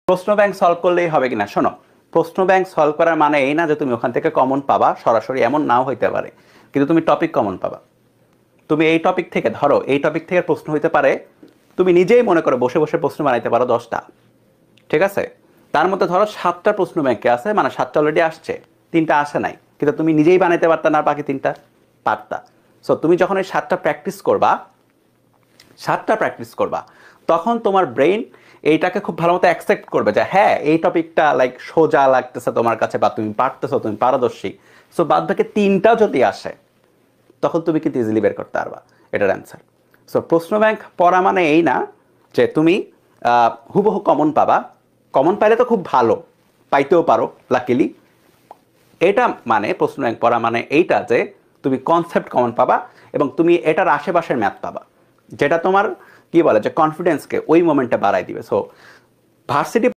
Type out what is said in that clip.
প্রশ্ন bank solve করলেই হবে কিনা শোনো, প্রশ্ন ব্যাংক সলভ করার মানে এই না যে তুমি ওখান থেকে কমন পাবা, সরাসরি এমন নাও হইতে পারে, কিন্তু তুমি টপিক কমন পাবা। তুমি এই টপিক থেকে ধরো, এই টপিক থেকে প্রশ্ন হইতে পারে, তুমি নিজেই মনে করো বসে বসে প্রশ্ন বানাইতে পারো 10টা, ঠিক আছে? তার মধ্যে ধরো 7টা প্রশ্ন ব্যাংকে আছে, মানে 7টা অলরেডি আসছে, 3টা আসে নাই, কিন্তু তুমি নিজেই বানাইতে পারতা না বাকি 3টা? পারতা। সো তুমি যখন এই 7টা প্র্যাকটিস করবা, 7টা প্র্যাকটিস করবা, তখন তোমার ব্রেইন এইটাকে খুব ভালো মতো অ্যাকসেপ্ট করবে যে হ্যাঁ এই টপিকটা লাইক সোজা লাগতেছে তোমার কাছে, বা তুমি পারতেছো, তুমি পারদর্শী। সো বাদ বাকি 3টা যদি আসে, তখন তুমি কিন্তু ইজিলি বের করতে পারবা এটার অ্যান্সার। সো প্রশ্ন ব্যাংক পড়া মানে এই না যে তুমি হুবহু কমন পাবা, কমন পাইলে তো খুব ভালো, পাইতেও পারো লাকিলি। এটা মানে প্রশ্ন ব্যাংক পড়া মানে এইটা যে তুমি কনসেপ্ট কমন পাবা, এবং তুমি এটার আশেপাশের ম্যাথ পাবা, যেটা তোমার কি বলে যে কনফিডেন্সকে ওই মোমেন্টে বাড়াই দিবে। So varsity